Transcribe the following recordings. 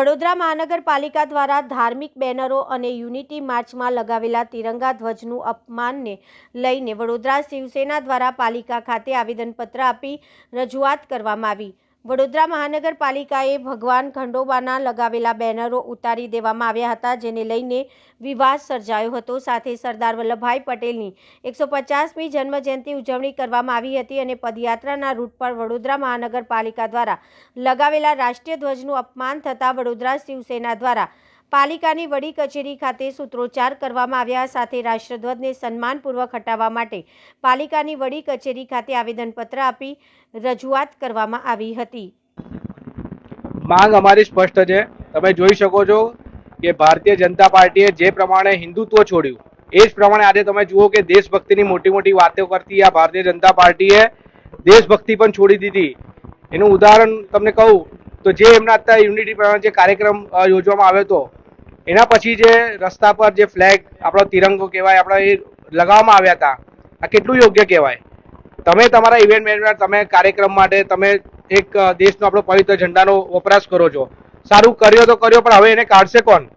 વડોદરા મહાનગરપાલિકા દ્વારા ધાર્મિક બેનરો અને યુનિટી માર્ચમાં લગાવેલા તિરંગા ધ્વજનું અપમાનને લઈને વડોદરા શિવસેના દ્વારા પાલિકા ખાતે આવેદનપત્ર આપી રજૂઆત કરવામાં આવી। વડોદરા મહાનગરપાલિકાએ ભગવાન ખંડોબાના લગાવેલા બેનરો ઉતારી દેવામાં આવ્યા હતા, જેને લઈને વિવાદ સર્જાયો હતો। સાથે સરદાર વલ્લભભાઈ પટેલની 150મી જન્મજયંતિ ઉજવણી કરવામાં આવી હતી અને પદયાત્રાના રૂટ પર વડોદરા મહાનગરપાલિકા દ્વારા લગાવેલા રાષ્ટ્રીય ધ્વજનું અપમાન થતાં વડોદરા શિવસેના દ્વારા પાલિકાની વડી કચેરી ખાતે સૂત્રોચ્ચાર કરવામાં આવ્યા। સાથે રાષ્ટ્રધ્વજને સન્માનપૂર્વક હટાવવા માટે પાલિકાની વડી કચેરી ખાતે આવેદનપત્ર આપી રજૂઆત કરવામાં આવી હતી। માંગ અમારી સ્પષ્ટ છે। તમે જોઈ શકો છો કે ભારતીય જનતા પાર્ટીએ જે પ્રમાણે હિન્દુત્વ છોડ્યું એ જ પ્રમાણે આજે તમે જુઓ કે દેશભક્તિની મોટી મોટી વાતો કરતી આ ભારતીય જનતા પાર્ટીએ દેશભક્તિ પણ છોડી દીધી। એનું ઉદાહરણ તમને કહું તો જે એમના અત્યારે યુનિટી પ્રમાણે જે કાર્યક્રમ યોજવામાં આવ્યો હતો એના પછી જે રસ્તા પર જે ફ્લેગ આપણો તિરંગો કહેવાય આપણા એ લગાવવામાં આવ્યા હતા, આ કેટલું યોગ્ય કહેવાય? તમે તમારા ઇવેન્ટ મેનેજમેન્ટ તમે કાર્યક્રમ માટે તમે એક દેશનો આપણો પવિત્ર ઝંડાનો વપરાશ કરો છો, સારું કર્યો તો કર્યો, પણ હવે એને કાઢશે કોણ?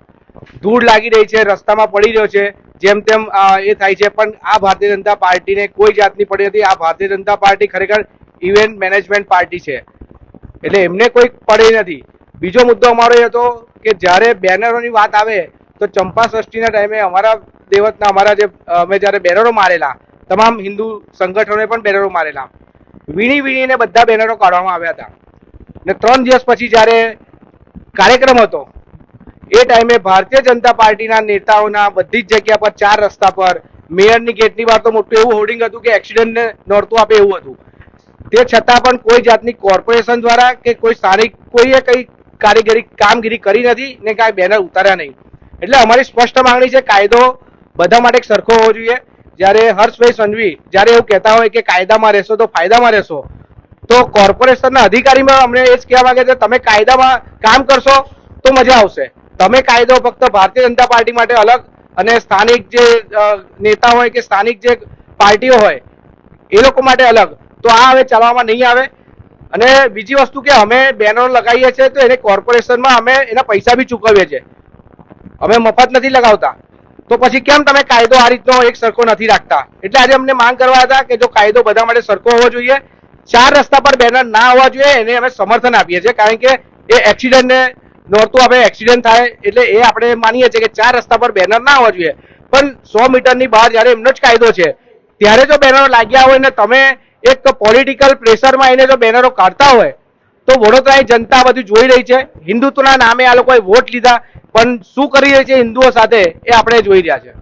ધૂળ લાગી રહી છે, રસ્તામાં પડી રહ્યો છે, જેમ તેમ એ થાય છે, પણ આ ભારતીય જનતા પાર્ટીને કોઈ જાતની પડી નથી। આ ભારતીય જનતા પાર્ટી ખરેખર ઇવેન્ટ મેનેજમેન્ટ પાર્ટી છે, એટલે એમને કોઈ પડી નથી। બીજો મુદ્દો અમારો એ હતો કે જ્યારે બેનરોની વાત આવે તો ચંપા ષષ્ઠીના ટાઈમે અમારા દેવતના અમારા જે અમે જ્યારે બેનરો મારેલા, તમામ હિન્દુ સંગઠનોએ પણ બેનરો મારેલા, વીણી વીણીને બધા બેનરો કાઢવામાં આવ્યા હતા ને 3 દિવસ પછી જ્યારે કાર્યક્રમ હતો એ ટાઈમે ભારતીય જનતા પાર્ટીના નેતાઓના બધી જ જગ્યા પર 4 રસ્તા પર મેયરની ગેટની બહાર તો મોટું એવું હોર્ડિંગ હતું કે એક્સિડન્ટને નોરતું આપે એવું હતું। તે છતાં પણ કોઈ જાતની કોર્પોરેશન દ્વારા કે કોઈ સ્થાનિક કોઈએ કંઈ કામગીરી કરી નથી ને કાંઈ બેનર ઉતાર્યા નહીં। એટલે અમારી સ્પષ્ટ માંગણી છે, કાયદો બધા માટે સરખો હોવો જોઈએ। જ્યારે હર્ષભાઈ સંઘવી જ્યારે એવું કહેતા હોય કે કાયદામાં રહેશો તો ફાયદામાં રહેશો, તો કોર્પોરેશનના અધિકારીમાં અમને એ જ કહેવા માંગે છે તમે કાયદામાં કામ કરશો તો મજા આવશે। તમે કાયદો ફક્ત ભારતીય જનતા પાર્ટી માટે અલગ અને સ્થાનિક જે નેતા હોય કે સ્થાનિક જે પાર્ટીઓ હોય એ લોકો માટે અલગ, તો આ હવે ચલાવવામાં નહીં આવે। અને બીજી વસ્તુ કે અમે બેનરો લગાવીએ છીએ તો એને કોર્પોરેશનમાં અમે એના પૈસા બી ચૂકવીએ છીએ, અમે મફત નથી લગાવતા, તો પછી કેમ તમે કાયદો આ રીતનો એક સરખો નથી રાખતા? એટલે આજે અમને માંગ કરવા હતા કે જો કાયદો બધા માટે સરખો હોવો જોઈએ, 4 રસ્તા પર બેનર ના હોવા જોઈએ, એને અમે સમર્થન આપીએ છીએ, કારણ કે એ એક્સિડન્ટને નોરતું આપણે એક્સિડન્ટ થાય એટલે એ આપણે માનીએ છીએ કે 4 રસ્તા પર બેનર ના હોવા જોઈએ, પણ 100 મીટરની બહાર જ્યારે એમનો જ કાયદો છે ત્યારે જો બેનરો લાગ્યા હોય ને તમે એક પોલિટિકલ પ્રેશરમાં એને જો બેનરો કાઢતા હોય તો વડોદરાની જનતા બધું જોઈ રહી છે। હિન્દુત્વના નામે આ લોકોએ વોટ લીધા, પણ શું કરી રહી છે હિન્દુઓ સાથે એ આપણે જોઈ રહ્યા છે।